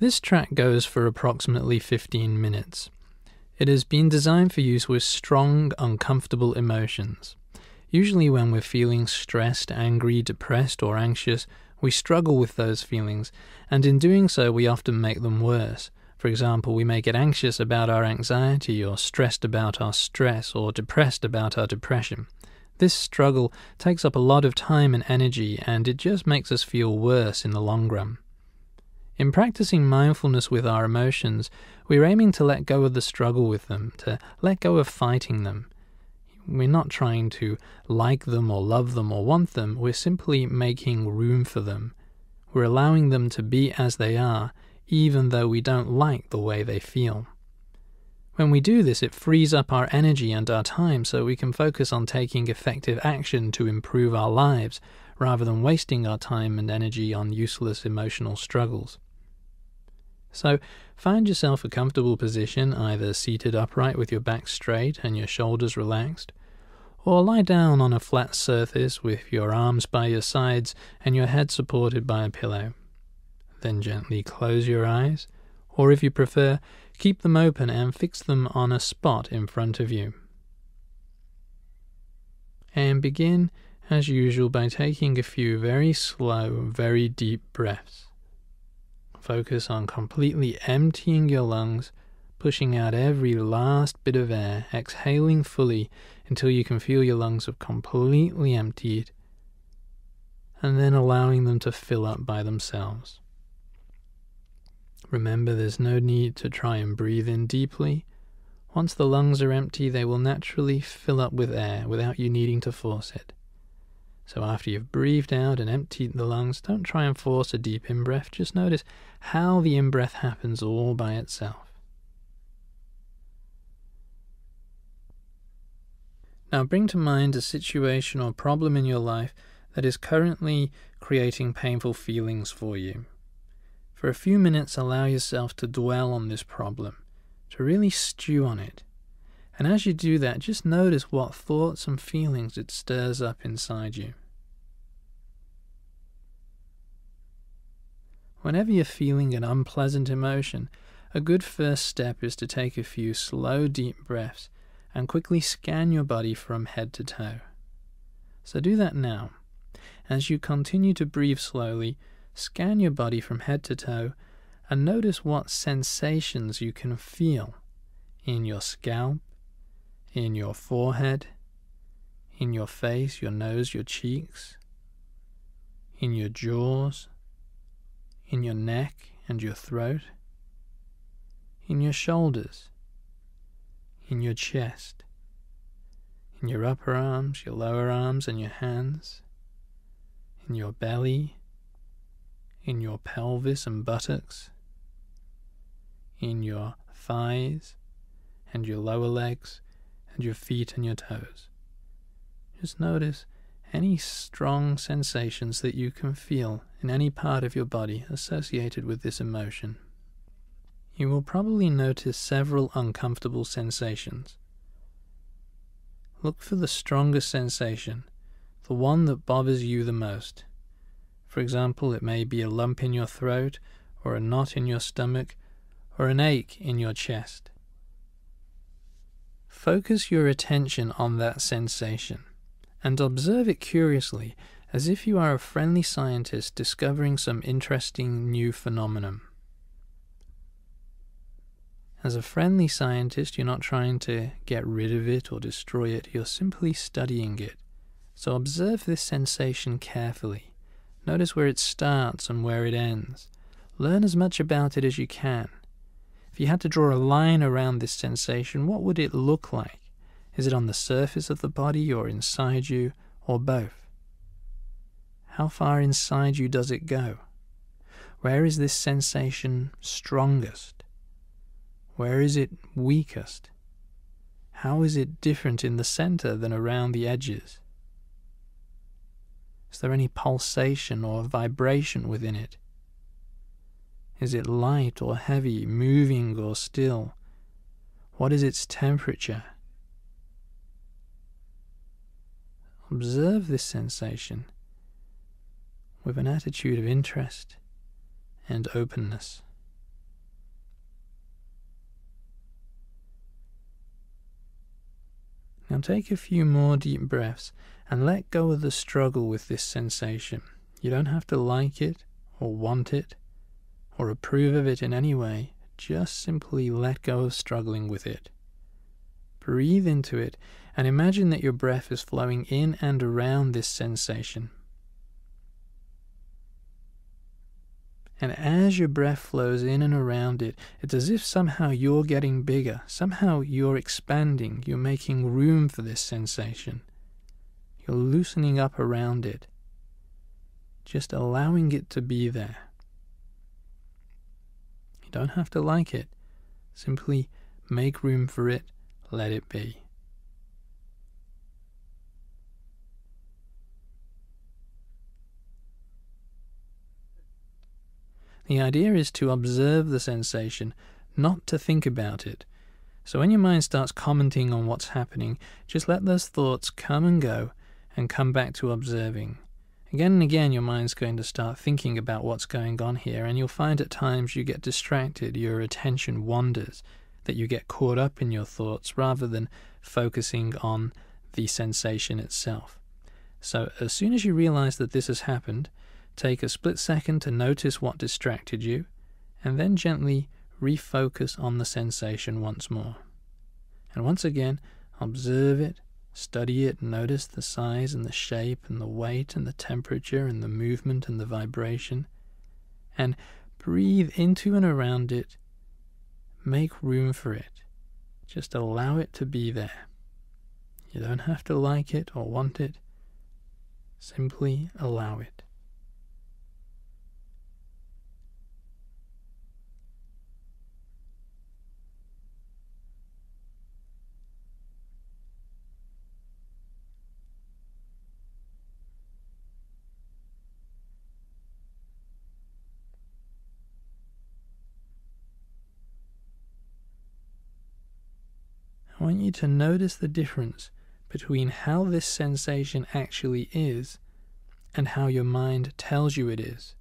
This track goes for approximately 15 minutes. It has been designed for use with strong, uncomfortable emotions. Usually when we're feeling stressed, angry, depressed, or anxious, we struggle with those feelings, and in doing so we often make them worse. For example, we may get anxious about our anxiety, or stressed about our stress, or depressed about our depression. This struggle takes up a lot of time and energy, and it just makes us feel worse in the long run. In practicing mindfulness with our emotions, we're aiming to let go of the struggle with them, to let go of fighting them. We're not trying to like them or love them or want them, we're simply making room for them. We're allowing them to be as they are, even though we don't like the way they feel. When we do this, it frees up our energy and our time so we can focus on taking effective action to improve our lives, rather than wasting our time and energy on useless emotional struggles. So, find yourself a comfortable position, either seated upright with your back straight and your shoulders relaxed, or lie down on a flat surface with your arms by your sides and your head supported by a pillow. Then gently close your eyes, or if you prefer, keep them open and fix them on a spot in front of you. And begin, as usual, by taking a few very slow, very deep breaths. Focus on completely emptying your lungs, pushing out every last bit of air, exhaling fully until you can feel your lungs have completely emptied, and then allowing them to fill up by themselves. Remember, there's no need to try and breathe in deeply. Once the lungs are empty, they will naturally fill up with air without you needing to force it. So after you've breathed out and emptied the lungs, don't try and force a deep in-breath. Just notice how the in-breath happens all by itself. Now bring to mind a situation or problem in your life that is currently creating painful feelings for you. For a few minutes, allow yourself to dwell on this problem, to really stew on it. And as you do that, just notice what thoughts and feelings it stirs up inside you. Whenever you're feeling an unpleasant emotion, a good first step is to take a few slow, deep breaths and quickly scan your body from head to toe. So do that now. As you continue to breathe slowly, scan your body from head to toe and notice what sensations you can feel in your scalp, in your forehead, in your face, your nose, your cheeks, in your jaws, in your neck and your throat, in your shoulders, in your chest, in your upper arms, your lower arms and your hands, in your belly, in your pelvis and buttocks, in your thighs and your lower legs and your feet and your toes. Just notice any strong sensations that you can feel in any part of your body associated with this emotion. You will probably notice several uncomfortable sensations. Look for the strongest sensation, the one that bothers you the most. For example, it may be a lump in your throat, or a knot in your stomach, or an ache in your chest. Focus your attention on that sensation, and observe it curiously, as if you are a friendly scientist discovering some interesting new phenomenon. As a friendly scientist, you're not trying to get rid of it or destroy it, you're simply studying it. So observe this sensation carefully. Notice where it starts and where it ends. Learn as much about it as you can. If you had to draw a line around this sensation, what would it look like? Is it on the surface of the body, or inside you, or both? How far inside you does it go? Where is this sensation strongest? Where is it weakest? How is it different in the center than around the edges? Is there any pulsation or vibration within it? Is it light or heavy, moving or still? What is its temperature? Observe this sensation with an attitude of interest and openness. take a few more deep breaths and let go of the struggle with this sensation. You don't have to like it or want it or approve of it in any way. Just simply let go of struggling with it. Breathe into it and imagine that your breath is flowing in and around this sensation. And as your breath flows in and around it, it's as if somehow you're getting bigger, somehow you're expanding, you're making room for this sensation. You're loosening up around it, just allowing it to be there. You don't have to like it, simply make room for it, let it be. The idea is to observe the sensation, not to think about it. So when your mind starts commenting on what's happening, just let those thoughts come and go and come back to observing. Again and again, your mind's going to start thinking about what's going on here, and you'll find at times you get distracted, your attention wanders, that you get caught up in your thoughts rather than focusing on the sensation itself. So as soon as you realize that this has happened, take a split second to notice what distracted you, and then gently refocus on the sensation once more. And once again, observe it, study it, notice the size and the shape and the weight and the temperature and the movement and the vibration, and breathe into and around it. Make room for it. Just allow it to be there. You don't have to like it or want it. Simply allow it. I want you to notice the difference between how this sensation actually is and how your mind tells you it is.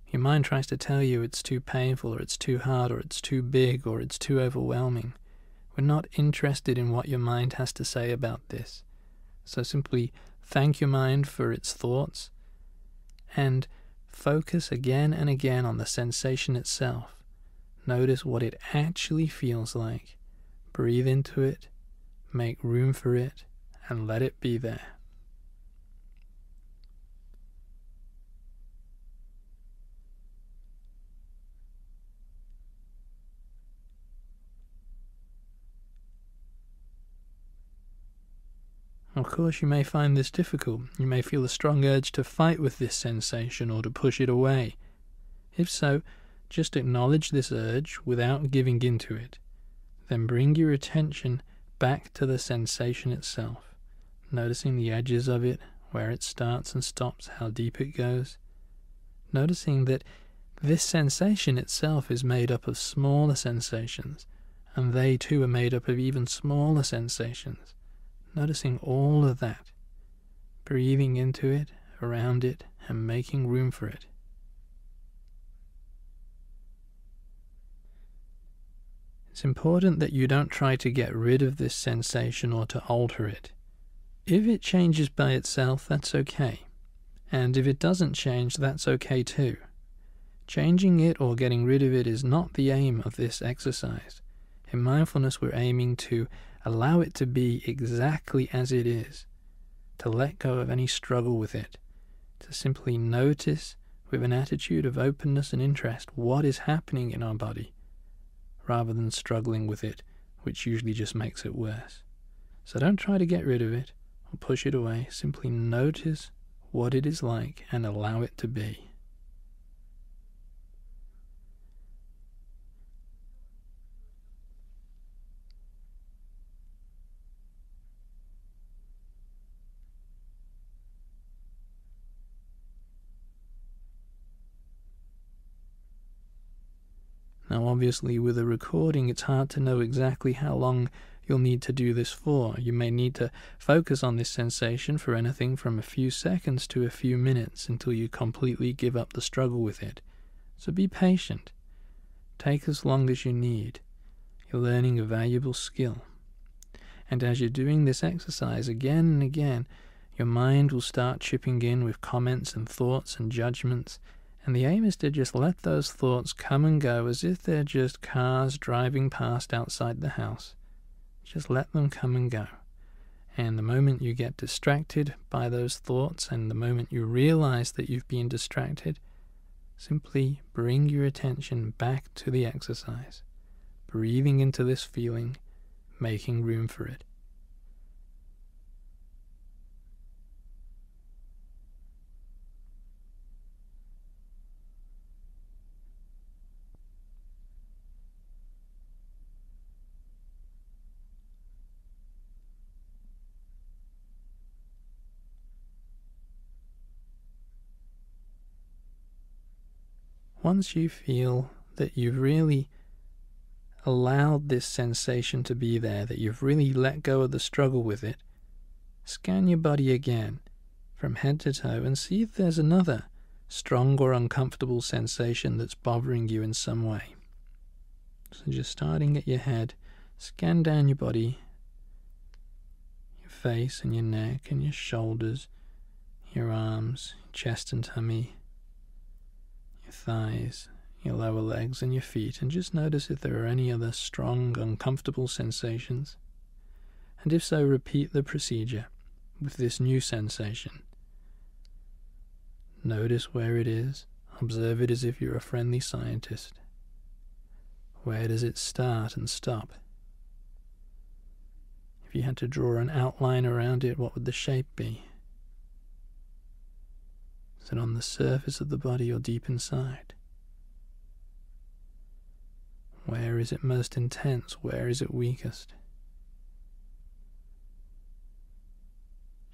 Your mind tries to tell you it's too painful, or it's too hard, or it's too big, or it's too overwhelming. We're not interested in what your mind has to say about this. So simply thank your mind for its thoughts and focus again and again on the sensation itself. Notice what it actually feels like. Breathe into it, make room for it, and let it be there. Of course, you may find this difficult. You may feel a strong urge to fight with this sensation or to push it away. If so, just acknowledge this urge without giving in to it. Then bring your attention back to the sensation itself, noticing the edges of it, where it starts and stops, how deep it goes. Noticing that this sensation itself is made up of smaller sensations, and they too are made up of even smaller sensations. Noticing all of that, breathing into it, around it, and making room for it. It's important that you don't try to get rid of this sensation or to alter it. If it changes by itself, that's okay. And if it doesn't change, that's okay too. Changing it or getting rid of it is not the aim of this exercise. In mindfulness, we're aiming to allow it to be exactly as it is, to let go of any struggle with it, to simply notice with an attitude of openness and interest what is happening in our body, rather than struggling with it, which usually just makes it worse. So don't try to get rid of it or push it away. Simply notice what it is like and allow it to be. Now obviously with a recording it's hard to know exactly how long you'll need to do this for. You may need to focus on this sensation for anything from a few seconds to a few minutes until you completely give up the struggle with it. So be patient. Take as long as you need. You're learning a valuable skill. And as you're doing this exercise again and again, your mind will start chipping in with comments and thoughts and judgments, and the aim is to just let those thoughts come and go as if they're just cars driving past outside the house. Just let them come and go. And the moment you get distracted by those thoughts, and the moment you realize that you've been distracted, simply bring your attention back to the exercise, breathing into this feeling, making room for it. Once you feel that you've really allowed this sensation to be there, that you've really let go of the struggle with it, scan your body again from head to toe and see if there's another strong or uncomfortable sensation that's bothering you in some way. So just starting at your head, scan down your body, your face and your neck and your shoulders, your arms, chest and tummy, your thighs, your lower legs and your feet, and just notice if there are any other strong, uncomfortable sensations. And if so, repeat the procedure with this new sensation. Notice where it is. Observe it as if you're a friendly scientist. Where does it start and stop? If you had to draw an outline around it, what would the shape be? Is it on the surface of the body or deep inside? Where is it most intense? Where is it weakest?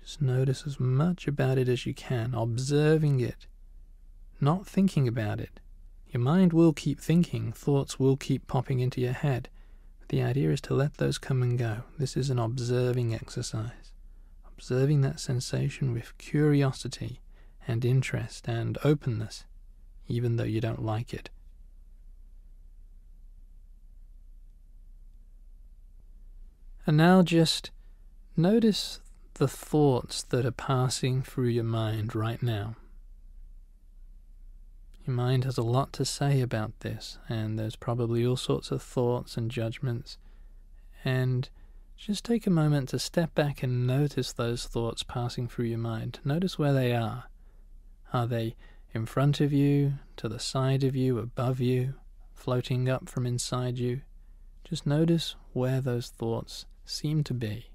Just notice as much about it as you can, observing it, not thinking about it. Your mind will keep thinking, thoughts will keep popping into your head. But the idea is to let those come and go. This is an observing exercise. Observing that sensation with curiosity and interest and openness, even though you don't like it. And now just notice the thoughts that are passing through your mind right now. Your mind has a lot to say about this, and there's probably all sorts of thoughts and judgments. And just take a moment to step back and notice those thoughts passing through your mind. Notice where they are. Are they in front of you, to the side of you, above you, floating up from inside you? Just notice where those thoughts seem to be.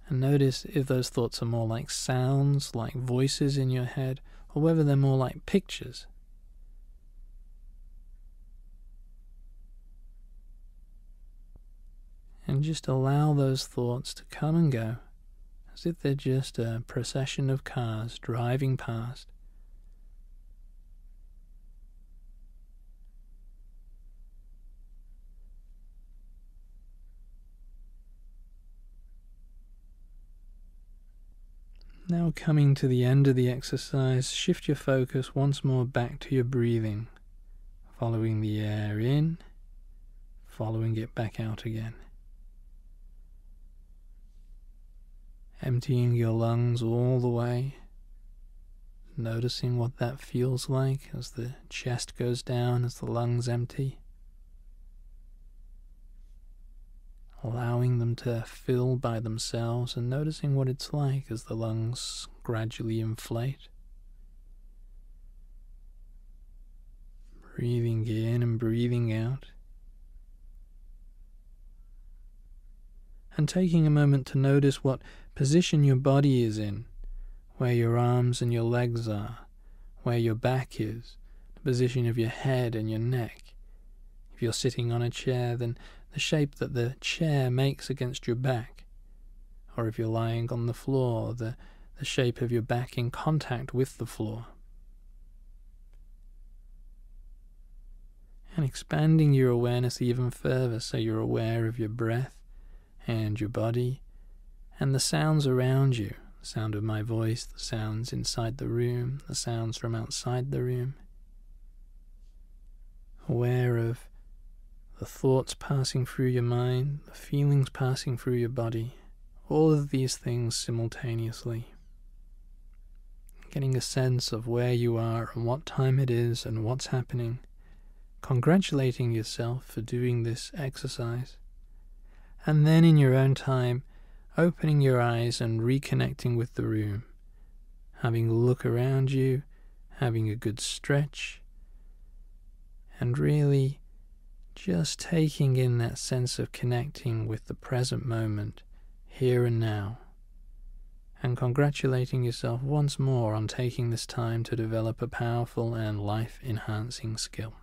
And notice if those thoughts are more like sounds, like voices in your head, or whether they're more like pictures. And just allow those thoughts to come and go, as if they're just a procession of cars driving past. Now coming to the end of the exercise, shift your focus once more back to your breathing, following the air in, following it back out again. Emptying your lungs all the way, noticing what that feels like as the chest goes down, as the lungs empty. Allowing them to fill by themselves and noticing what it's like as the lungs gradually inflate. Breathing in and breathing out. And taking a moment to notice what position your body is in, where your arms and your legs are, where your back is, the position of your head and your neck. If you're sitting on a chair, then the shape that the chair makes against your back, or if you're lying on the floor, the shape of your back in contact with the floor. And expanding your awareness even further, so you're aware of your breath and your body and the sounds around you, the sound of my voice, the sounds inside the room, the sounds from outside the room. Aware of the thoughts passing through your mind, the feelings passing through your body, all of these things simultaneously. Getting a sense of where you are and what time it is and what's happening, congratulating yourself for doing this exercise, and then in your own time, opening your eyes and reconnecting with the room, having a look around you, having a good stretch, and really just taking in that sense of connecting with the present moment, here and now, and congratulating yourself once more on taking this time to develop a powerful and life-enhancing skill.